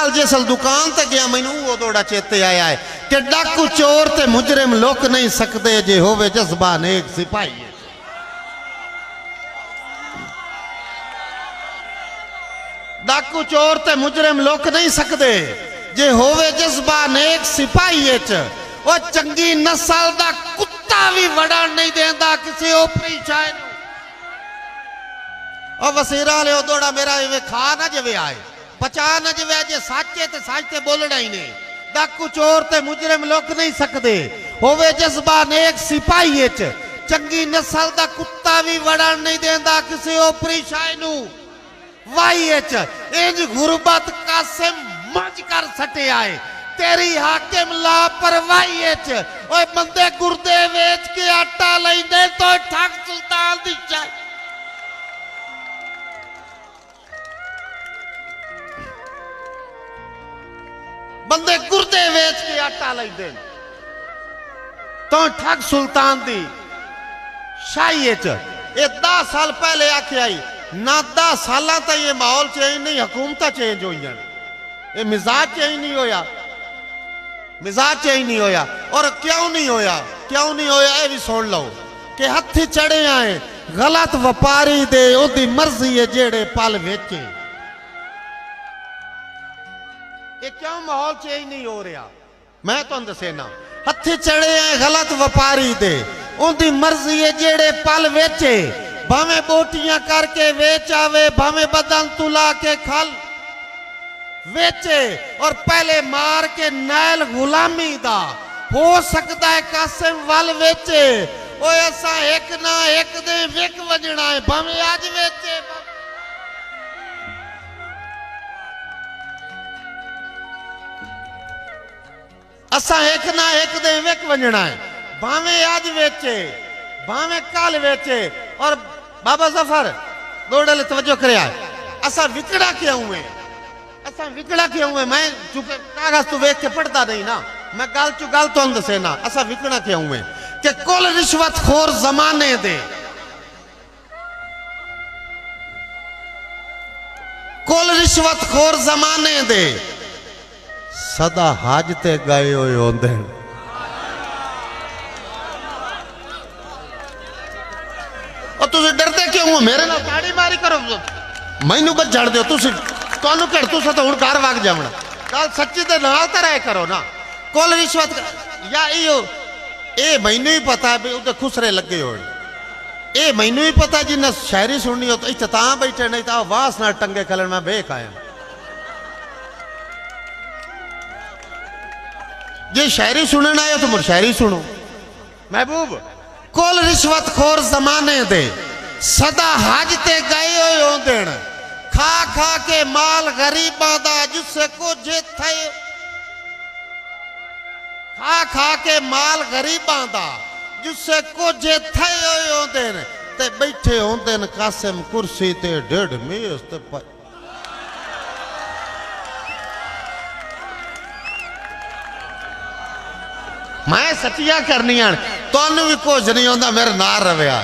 नाल जिसल दुकान ते गया मैनू वो दौड़ा चेते आया है कि डाकू चोर ते मुजरिम लुक नहीं सकते जे होवे जज्बा नेक सिपाही है। डाकू चोर ते मुजरिम लुक नहीं सकते जे होवे जज्बा नेक सिपाही है। वो चंगी नस्ल दा कुत्ता भी वड़न नहीं देंदा किसी ओपरी शाय नूं। और वसीरा ले दौड़ा मेरा इवे खा ना जवे आए बचा ना जवे जे साचे ते सच ते बोलना ही नहीं। डाकू चोर ते मुजरिम लुक नहीं सकते होवे जज्बा नेक सिपाही है। चंगी नस्ल दा कुत्ता भी वड़न नहीं देंदा किसी ओपरी शाय नूं। वाई इंज गुरबत कासिम मज कर सटे आए तेरी हाकिम लापरवाही ओए बंदे गुर्दे वेच के आटा लेंदे तो ठग सुल्तान दी चाय। बंदे गुर्दे वेच के आटा लेंदे तो ठग सुल्तान दी शाही। ये 10 साल पहले आखे आई ना 10 साल तक ये माहौल चेंज नहीं हुकूमत चेंज हुई ये मिजाज चेंज नहीं होया। मिजाज चेंज नहीं होया और क्यों नहीं होया ये भी सुन लो कि हथी चढ़े आए गलत व्यापारी दे ओदी मर्जी है जेड़े पल वेचे। ये क्यों माहौल चेंज नहीं हो रहा मैं तुम दसेना। हथी चढ़े आए गलत व्यापारी दे ओदी मर्जी है जेड़े पल वेचे। भावे बोटियां करके वेच आवे भावे बदन तुला के खल वेचे और पहले मार के नैल गुलामी दा हो सकता है कासिम वाल वेचे। ओ ऐसा एक ना एक दे विक वजना है भावे आज वेचे। असा एक ना एक दे विक वजना है भावे आज वेचे भावे कल वेचे। और बाबा जफर दौड़े तवज्जो करे असा विकड़ा क्यों हुए विकड़ा क्यों हुए। मैं चूंकि कागज तू वेख के पढ़ता नहीं ना मैं गल चु गल तो दसे ना असा विकड़ा क्यों हुए कि कुल रिश्वतखोर जमाने दे कुल रिश्वतखोर जमाने दे सदा हज ते गए हुए होंदे। और तुझे डरते क्यों हो मेरे नाल ताड़ी मारी करो मैनू बच जड़ दो तुम घड़ तुसा तो हूँ घर वग जावना कल सच्ची दे नाल तो रह करो ना। कुल रिश्वत या ये मैनू ही पता है भी उधर खुसरे लगे हो ये मैनू ही पता जिन्हें शायरी सुननी हो तो इतना ता बैठे नहीं तो वास ना टंगे खलन मैं बेख आया। जे शायरी सुनना आयो तो मुझे शायरी सुनो महबूब। कुल रिश्वतखोर जमाने दे सदा हज ते गए हुए होंदे खा खा के माल गरीबां दा जिससे कुछ थे खा खा के माल गरीबां दा जिससे कुछ थे होंदे ते बैठे होंदे कासिम कुर्सी ते 1.5 मेज ते मैं सच्चियां करनियां तुहानू भी कुछ नहीं होंदा मेरे नाल रविया।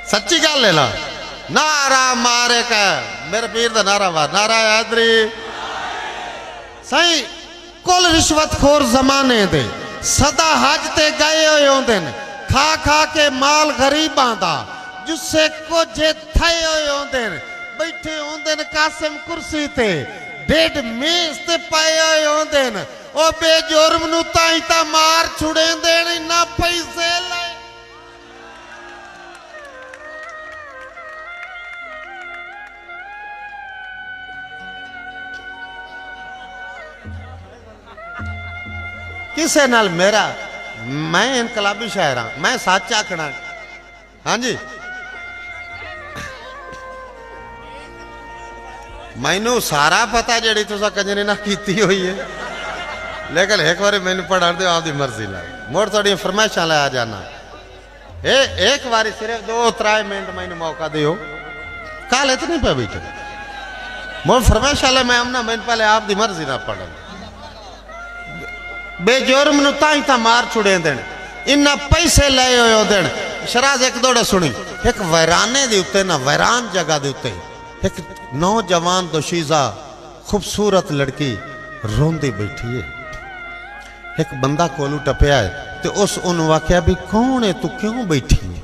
सच्ची गल है ना नारा मारे का मेरे पीर का नारा मार नारा हैदरी सही। कुल रिश्वतखोर जमाने दे सदा हज ते गए हुए होंदे खा खा के माल गरीबां दा जिससे कुछ थे होंदे बैठे होंदे कासिम कुर्सी ते 1.5 मेज ते पाए हुए होंदे ओ बेजुर्म नूं ताई ता मार छुड़ेंदे ना पैसे ले। किसे नाल मेरा मैं इनकलाबी शायर हाँ मैं सच आखना हाँ जी। मैनू सारा पता जी तुसा कंजरी ना की हुई है लेकिन एक बार मैनू पढ़ा दो आपकी मर्जी ला मोड़ थोड़ी फरमाइशा ला जाना एक बार सिर्फ 2-3 मिनट मैनू मौका दियो कल इतनी पे बैठे मोड़ फरमाइशा ला मैं आमना मैंने पहले आपकी मर्जी ना पढ़ा बेजुर्म नूं ताई ता मार छुड़े देन इन्ना पैसे ले होए देन। शराज एक दौड़ा सुनी एक वैराने दे उत्ते ना वैरान जगह दे उत्ते एक नौजवान दोशीजा खूबसूरत लड़की रोंदी बैठी है। एक बंदा कोलू टपया है तो उस उन्होंने वाख्या भी कौन है तू क्यों बैठी है।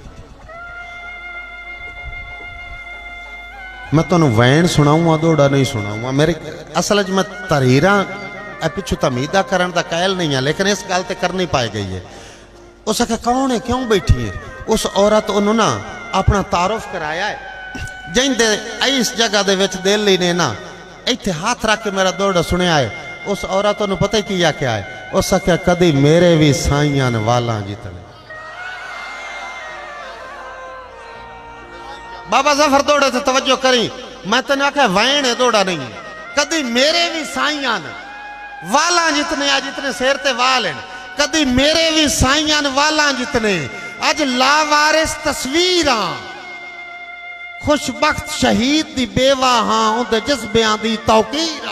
मैं तुम वैन सुनाऊंगा दौड़ा नहीं सुनाऊंगा। मेरे असल च मैं तरीरा पिछू तमीदा करने का कायल नहीं है, लेकिन इस गल ते करनी पाई गई है। उस आख्या कौन है क्यों बैठी है। उस औरत उन्होंने ना अपना तारुफ कराया है। जिंदे इस जगह दे विच दिल ही ने ना इत्थे हाथ रख के मेरा दौड़ा सुनिया है। उस औरत ने पता ही किया क्या है। उस आख्या कदी मेरे भी साइयां वाला जितने। बाबा जफर दौड़े थे तवज्जो करी। मैं तेन आख्या वैन है दौड़ा नहीं है। कदी मेरे भी साइयां वाला जितने आज जितने सिर ते वाल हैं। कदी मेरे भी साइयां वाला जितने अज लावारिस तस्वीर खुशबख्त शहीद दी बेवा हाँ उनके जज्बियां दी तौकीर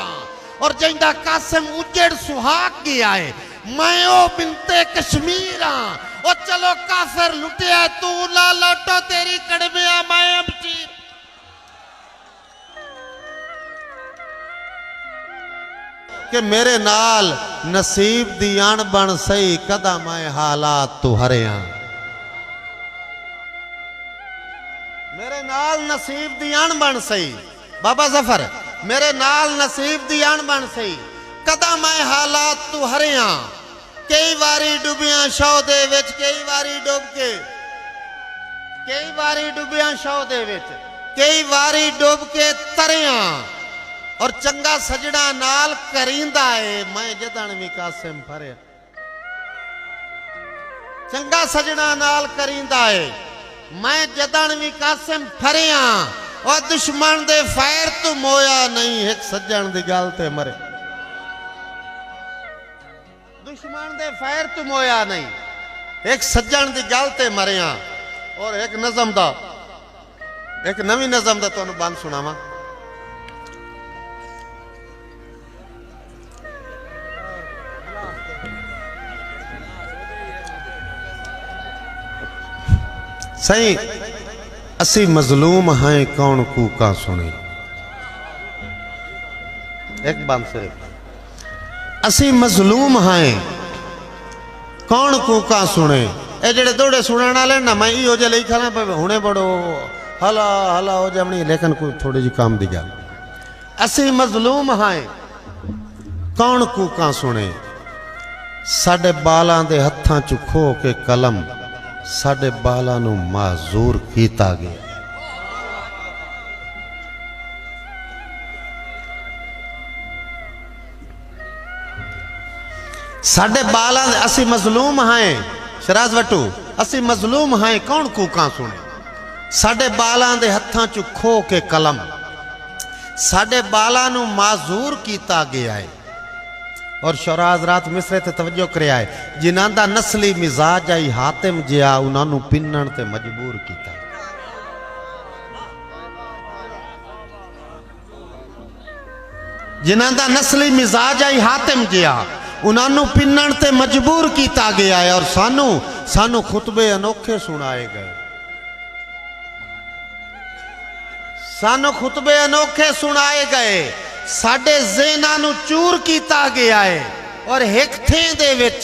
और जिंदा कासिम उजड़ सुहाग गया है। मैं ओ बिनते कश्मीर और चलो काफिर लुटिया तू ला लौटो तेरी कड़मिया मैं अबशीर। कि मेरे नाल नसीब दी अण बन सही कदा मैं हालात तू हरिया। मेरे नाल नसीब दी अण बन सही बाबा जफर मेरे नाल नसीब दी अण बन सही कदा मैं हालात तू हरिया। कई बारी डुबिया शौ दे विच कई बारी डुब के कई बारी डुबिया शौ दे विच कई बारी डुब के तरिया और चंगा सजड़ा नाल करींदा है मैं जदन भी कासिम फरिया। चंगा सजड़ा नाल करींदा है मैं जदन भी कासिम फरिया और दुश्मन दे फैर तू मोया नहीं एक सज्जन दी गल ते मरे। दुश्मन दे फैर तू मोया नहीं एक सज्जन दी गल ते मरिया। और एक नज़म दा एक नवी नज़म दा तुहानू बंद सुनावा। सही असी मजलूम हैं कौन कूका सुने। एक बात से असी मजलूम हैं कौन कूका सुने। ये जेड़े दौड़े सुनने वाले ना मैं इहो जे लिखा ना हुणे बड़ो हला हला हो जावनी लेकिन कोई थोड़ी जी काम दी गल। असी मजलूम हैं कौन कूका सुने। साडे बालां दे हत्थां च खो के कलम साडे बालां नूं माजूर कीता गया। साडे बालां असी मजलूम हैं शराज वटू असी मजलूम हैं कौन कूका सुने। साडे बालां दे हत्थां च खो के कलम साडे बालां नूं माजूर कीता गया है। और शौराज रात मिसरे ते तवज्जो करया है जिन्हां दा नस्ली मिजाज आई हातिम जिया उन्हां नूं पिन्नण ते मजबूर कीता। जिन्हां दा नस्ली मिजाज आई हातिम जिया उन्हां नूं पिन्नण ते मजबूर कीता गया है। और सानू सानू खुतबे अनोखे सुनाए गए। सानू खुतबे अनोखे सुनाए गए। साडे ज़हनां नूं चूर कीता गया है। और एक थे दे विच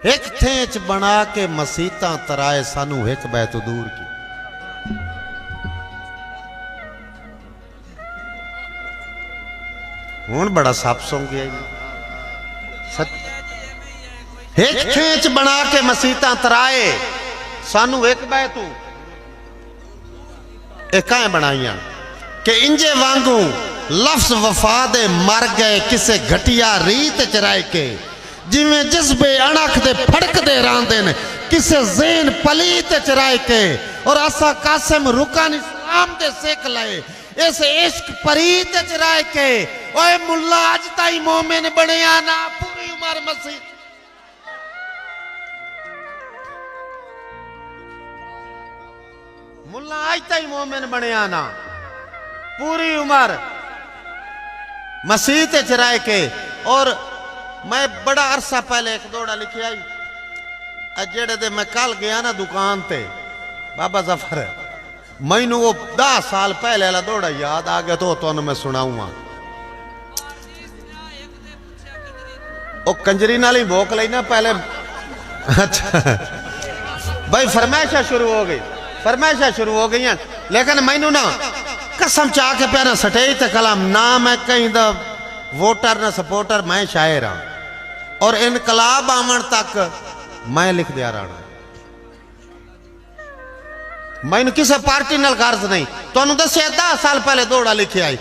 एक थे च बना के मसीतां तराए सानू एक बैत दूर की। हुण बड़ा साफ सौं गया एक थे च बना के मसीतां तराए सानू एक बैतू एकाएं बनाइयां कि इंजे वांगू लफ्ज वफा दे मर गए किसे घटिया रीत चराए के। जिमें जज्बे अणख दे फड़क दे रांदे ने किसे ज़ेन पलीत चराए के। और असा कासिम रुकान इस्लाम दे सेक लाए इस इश्क परीत चराए के। ओए मुल्ला अज ताई मोमिन बनिया ना पूरी उम्र मसीह। मुल्ला अज ताई मोमिन बनिया ना पूरी उम्र मसीह ते चराए के। और मैं बड़ा अरसा पहले एक दौड़ा लिखी आई जेड़े दे मैं कल गया ना दुकान ते बाबा जफर मैनू वो 10 साल पहले वाला दौड़ा याद आ गया तो तुम मैं सुनाऊंगा। वो कंजरी नाल ही भोक ली ना पहले। अच्छा भाई फरमाइशा शुरू हो गई, फरमाइशा शुरू हो गई। लेकिन मैनू ना कसम चाह के प्यारा सटेज ते कलम ना मैं कहीं दा वोटर ना सपोर्टर, मैं शायर हाँ और इनकलाब आवन तक मैं लिख दिया रहा। मैनू किसी पार्टी नाल गर्ज नहीं, तुहानू दस्सिया 10 साल पहले दौड़ा लिखे आई।